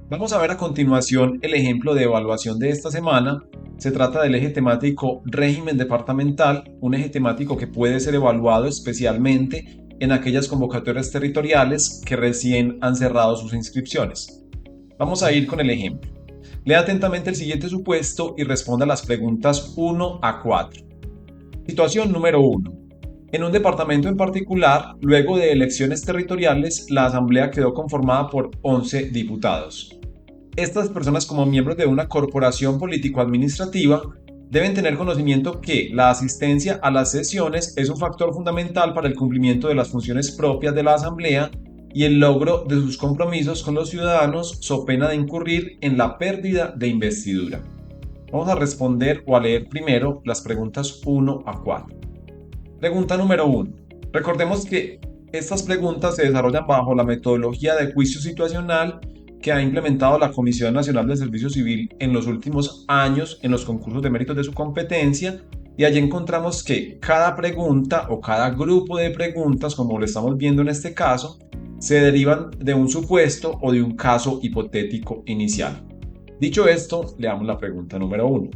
Vamos a ver a continuación el ejemplo de evaluación de esta semana. Se trata del eje temático régimen departamental, un eje temático que puede ser evaluado especialmente en aquellas convocatorias territoriales que recién han cerrado sus inscripciones. Vamos a ir con el ejemplo. Lea atentamente el siguiente supuesto y responda las preguntas 1 a 4. Situación número 1. En un departamento en particular, luego de elecciones territoriales, la asamblea quedó conformada por 11 diputados. Estas personas, como miembros de una corporación político-administrativa, deben tener conocimiento que la asistencia a las sesiones es un factor fundamental para el cumplimiento de las funciones propias de la asamblea y el logro de sus compromisos con los ciudadanos, so pena de incurrir en la pérdida de investidura. Vamos a responder o a leer primero las preguntas 1 a 4. Pregunta número 1. Recordemos que estas preguntas se desarrollan bajo la metodología de juicio situacional que ha implementado la Comisión Nacional de Servicio Civil en los últimos años en los concursos de méritos de su competencia, y allí encontramos que cada pregunta o cada grupo de preguntas, como lo estamos viendo en este caso, se derivan de un supuesto o de un caso hipotético inicial. Dicho esto, leamos la pregunta número 1.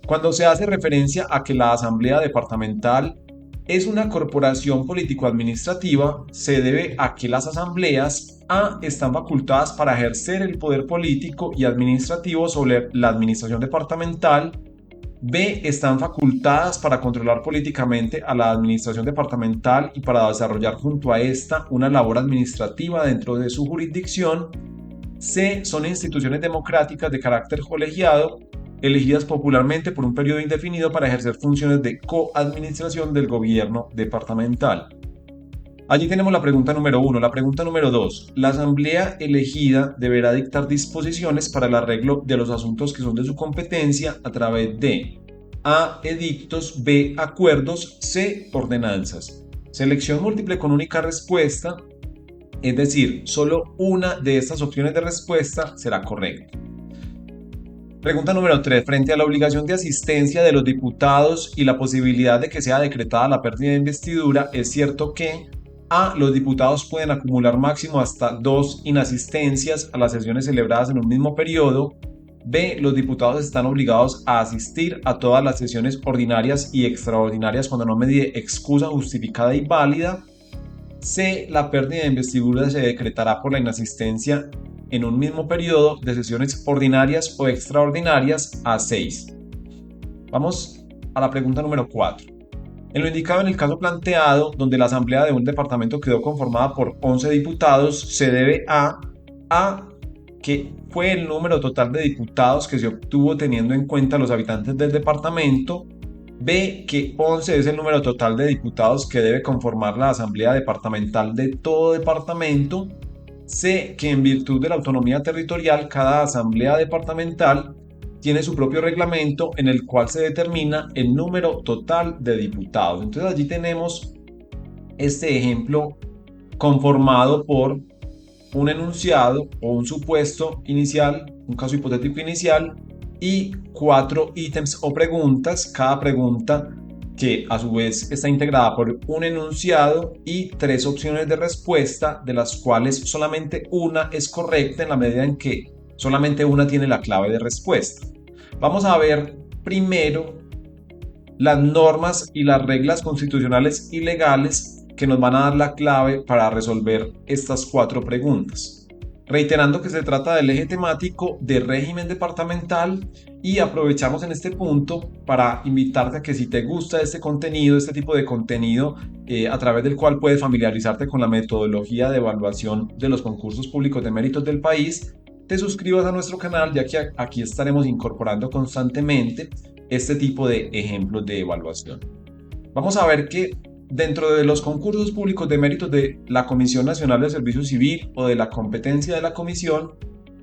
Cuando se hace referencia a que la Asamblea Departamental es una corporación político-administrativa, se debe a que las asambleas A están facultadas para ejercer el poder político y administrativo sobre la administración departamental, B están facultadas para controlar políticamente a la administración departamental y para desarrollar junto a esta una labor administrativa dentro de su jurisdicción, C son instituciones democráticas de carácter colegiado elegidas popularmente por un periodo indefinido para ejercer funciones de coadministración del gobierno departamental. Allí tenemos la pregunta número 1. La pregunta número 2. La asamblea elegida deberá dictar disposiciones para el arreglo de los asuntos que son de su competencia a través de A. Edictos, B. Acuerdos, C. Ordenanzas. Selección múltiple con única respuesta, es decir, solo una de estas opciones de respuesta será correcta. Pregunta número 3. Frente a la obligación de asistencia de los diputados y la posibilidad de que sea decretada la pérdida de investidura, es cierto que A. Los diputados pueden acumular máximo hasta 2 inasistencias a las sesiones celebradas en un mismo periodo. B. Los diputados están obligados a asistir a todas las sesiones ordinarias y extraordinarias cuando no medie excusa justificada y válida. C. La pérdida de investidura se decretará por la inasistencia en un mismo periodo de sesiones ordinarias o extraordinarias a 6. Vamos a la pregunta número 4. En lo indicado en el caso planteado, donde la asamblea de un departamento quedó conformada por 11 diputados, se debe a que fue el número total de diputados que se obtuvo teniendo en cuenta los habitantes del departamento, B, que 11 es el número total de diputados que debe conformar la asamblea departamental de todo departamento, C, que en virtud de la autonomía territorial cada asamblea departamental tiene su propio reglamento en el cual se determina el número total de diputados. Entonces allí tenemos este ejemplo conformado por un enunciado o un supuesto inicial, un caso hipotético inicial y 4 ítems o preguntas, cada pregunta que a su vez está integrada por un enunciado y 3 opciones de respuesta, de las cuales solamente una es correcta en la medida en que solamente una tiene la clave de respuesta. Vamos a ver primero las normas y las reglas constitucionales y legales que nos van a dar la clave para resolver estas 4 preguntas. Reiterando que se trata del eje temático de régimen departamental, y aprovechamos en este punto para invitarte a que si te gusta este contenido, este tipo de contenido, a través del cual puedes familiarizarte con la metodología de evaluación de los concursos públicos de méritos del país, te suscribas a nuestro canal, ya que aquí estaremos incorporando constantemente este tipo de ejemplos de evaluación. Vamos a ver que dentro de los concursos públicos de méritos de la Comisión Nacional de Servicio Civil o de la competencia de la comisión,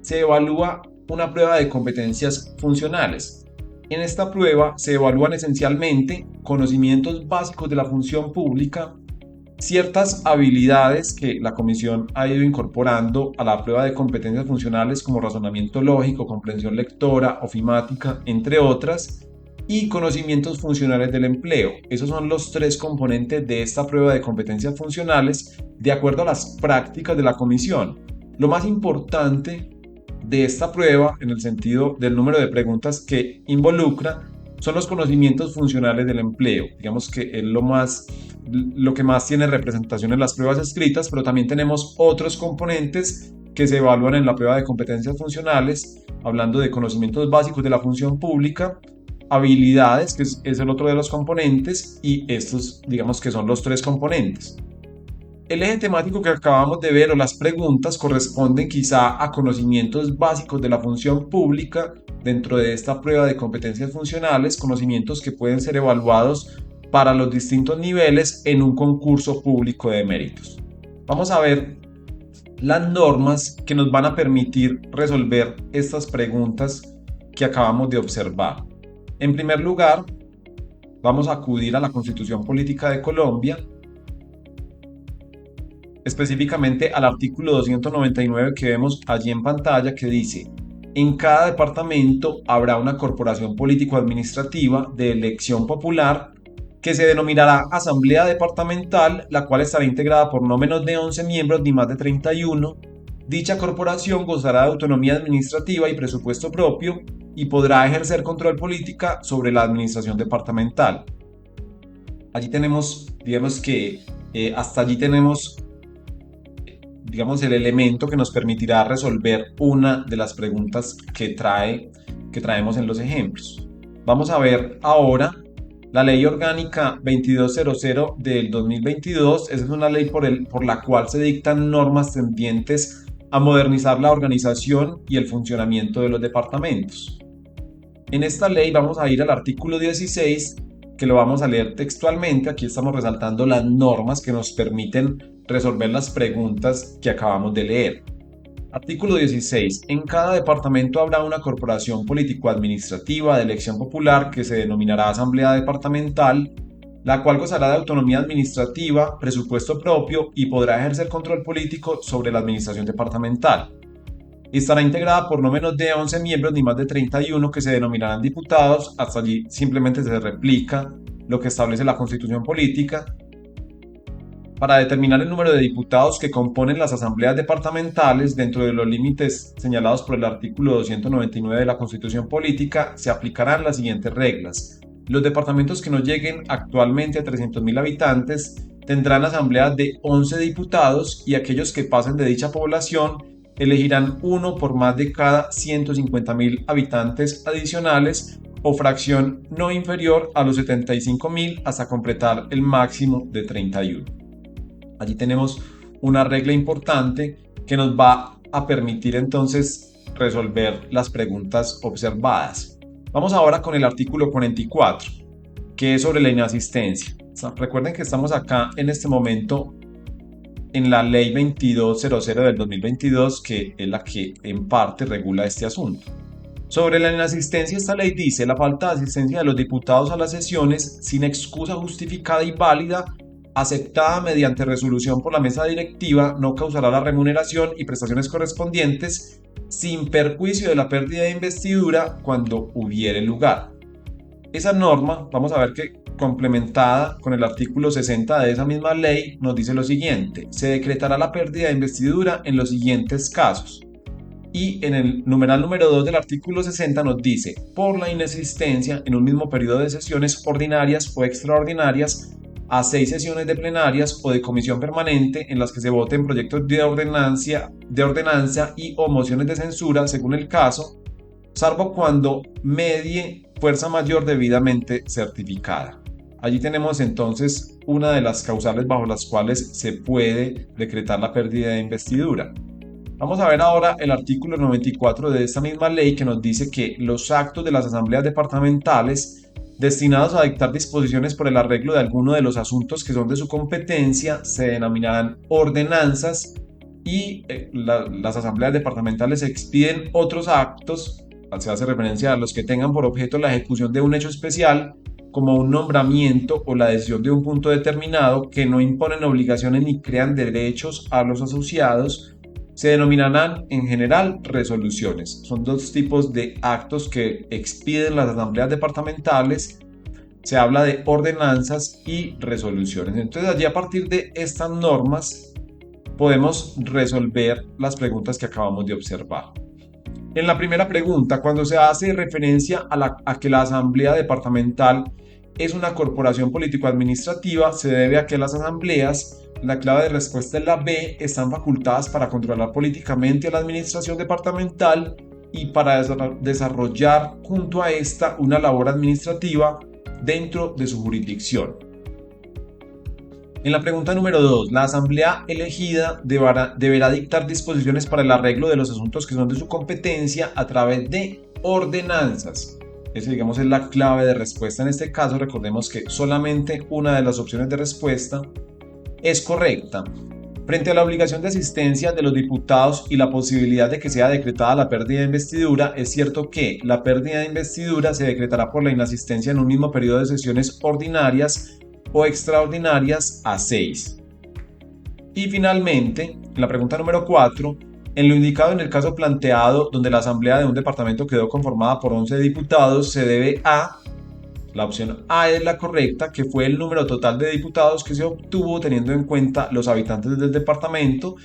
se evalúa una prueba de competencias funcionales. En esta prueba se evalúan esencialmente conocimientos básicos de la función pública, ciertas habilidades que la comisión ha ido incorporando a la prueba de competencias funcionales como razonamiento lógico, comprensión lectora, ofimática, entre otras, y conocimientos funcionales del empleo. Esos son los 3 componentes de esta prueba de competencias funcionales de acuerdo a las prácticas de la comisión. Lo más importante de esta prueba, en el sentido del número de preguntas que involucra, son los conocimientos funcionales del empleo. Digamos que es lo que más tiene representación en las pruebas escritas, pero también tenemos otros componentes que se evalúan en la prueba de competencias funcionales, hablando de conocimientos básicos de la función pública, habilidades, que es el otro de los componentes, y estos, digamos que son los tres componentes. El eje temático que acabamos de ver o las preguntas corresponden quizá a conocimientos básicos de la función pública dentro de esta prueba de competencias funcionales, conocimientos que pueden ser evaluados para los distintos niveles en un concurso público de méritos. Vamos a ver las normas que nos van a permitir resolver estas preguntas que acabamos de observar. En primer lugar, vamos a acudir a la Constitución Política de Colombia, específicamente al artículo 299 que vemos allí en pantalla, que dice: en cada departamento habrá una corporación político-administrativa de elección popular que se denominará Asamblea Departamental, la cual estará integrada por no menos de 11 miembros ni más de 31. Dicha corporación gozará de autonomía administrativa y presupuesto propio y podrá ejercer control político sobre la administración departamental. Allí tenemos, digamos que hasta allí tenemos el elemento que nos permitirá resolver una de las preguntas que traemos en los ejemplos. Vamos a ver ahora la Ley Orgánica 2200 del 2022. Esa es una ley por la cual se dictan normas tendientes a modernizar la organización y el funcionamiento de los departamentos. En esta ley vamos a ir al artículo 16, que lo vamos a leer textualmente. Aquí estamos resaltando las normas que nos permiten resolver las preguntas que acabamos de leer. Artículo 16. En cada departamento habrá una corporación político-administrativa de elección popular que se denominará Asamblea Departamental, la cual gozará de autonomía administrativa, presupuesto propio y podrá ejercer control político sobre la administración departamental. Estará integrada por no menos de 11 miembros ni más de 31 que se denominarán diputados. Hasta allí simplemente se replica lo que establece la Constitución Política. Para determinar el número de diputados que componen las asambleas departamentales dentro de los límites señalados por el artículo 299 de la Constitución Política, se aplicarán las siguientes reglas. Los departamentos que no lleguen actualmente a 300.000 habitantes tendrán asambleas de 11 diputados, y aquellos que pasen de dicha población elegirán uno por más de cada 150.000 habitantes adicionales, o fracción no inferior a los 75.000 hasta completar el máximo de 31. Allí tenemos una regla importante que nos va a permitir entonces resolver las preguntas observadas. Vamos ahora con el artículo 44, que es sobre la inasistencia. Recuerden que estamos acá en este momento en la Ley 2200 del 2022, que es la que en parte regula este asunto. Sobre la inasistencia, esta ley dice: la falta de asistencia de los diputados a las sesiones sin excusa justificada y válida, aceptada mediante resolución por la mesa directiva, no causará la remuneración y prestaciones correspondientes, sin perjuicio de la pérdida de investidura cuando hubiere lugar. Esa norma, vamos a ver que complementada con el artículo 60 de esa misma ley, nos dice lo siguiente: se decretará la pérdida de investidura en los siguientes casos. Y en el numeral número 2 del artículo 60 nos dice: por la inexistencia en un mismo periodo de sesiones ordinarias o extraordinarias a 6 sesiones de plenarias o de comisión permanente en las que se voten proyectos de ordenanza y o mociones de censura según el caso, salvo cuando medie fuerza mayor debidamente certificada. Allí tenemos entonces una de las causales bajo las cuales se puede decretar la pérdida de investidura. Vamos a ver ahora el artículo 94 de esta misma ley, que nos dice que los actos de las asambleas departamentales destinados a dictar disposiciones por el arreglo de alguno de los asuntos que son de su competencia se denominarán ordenanzas, y las asambleas departamentales expiden otros actos, se hace referencia a los que tengan por objeto la ejecución de un hecho especial, como un nombramiento o la decisión de un punto determinado, que no imponen obligaciones ni crean derechos a los asociados. Se denominarán en general resoluciones. Son dos tipos de actos que expiden las asambleas departamentales. Se habla de ordenanzas y resoluciones. Entonces allí, a partir de estas normas, podemos resolver las preguntas que acabamos de observar. En la primera pregunta, cuando se hace referencia a que la Asamblea Departamental es una corporación político-administrativa, se debe a que las asambleas, la clave de respuesta es la B, están facultadas para controlar políticamente a la administración departamental y para desarrollar junto a esta una labor administrativa dentro de su jurisdicción. En la pregunta número 2, la asamblea elegida deberá dictar disposiciones para el arreglo de los asuntos que son de su competencia a través de ordenanzas. Esa, digamos, es la clave de respuesta en este caso. Recordemos que solamente una de las opciones de respuesta es correcta. Frente a la obligación de asistencia de los diputados y la posibilidad de que sea decretada la pérdida de investidura, es cierto que la pérdida de investidura se decretará por la inasistencia en un mismo periodo de sesiones ordinarias o extraordinarias a 6. Y finalmente, en la pregunta número 4, en lo indicado en el caso planteado, donde la asamblea de un departamento quedó conformada por 11 diputados, se debe a, la opción A es la correcta, que fue el número total de diputados que se obtuvo teniendo en cuenta los habitantes del departamento,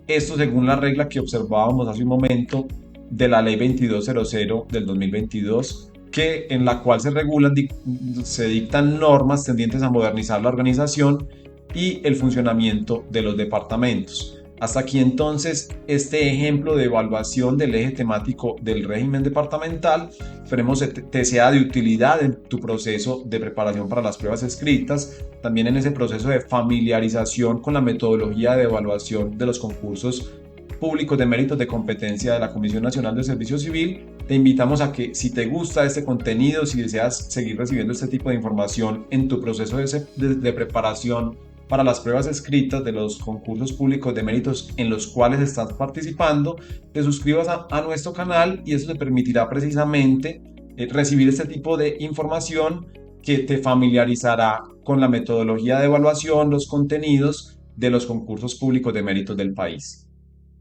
esto según la regla que observábamos hace un momento de la ley 2200 del 2022, en la cual se dictan normas tendientes a modernizar la organización y el funcionamiento de los departamentos. Hasta aquí entonces este ejemplo de evaluación del eje temático del régimen departamental. Esperemos te sea de utilidad en tu proceso de preparación para las pruebas escritas, también en ese proceso de familiarización con la metodología de evaluación de los concursos públicos de méritos de competencia de la Comisión Nacional de Servicio Civil. Te invitamos a que, si te gusta este contenido, si deseas seguir recibiendo este tipo de información en tu proceso de preparación para las pruebas escritas de los concursos públicos de méritos en los cuales estás participando, te suscribas a nuestro canal, y eso te permitirá precisamente recibir este tipo de información que te familiarizará con la metodología de evaluación, los contenidos de los concursos públicos de méritos del país.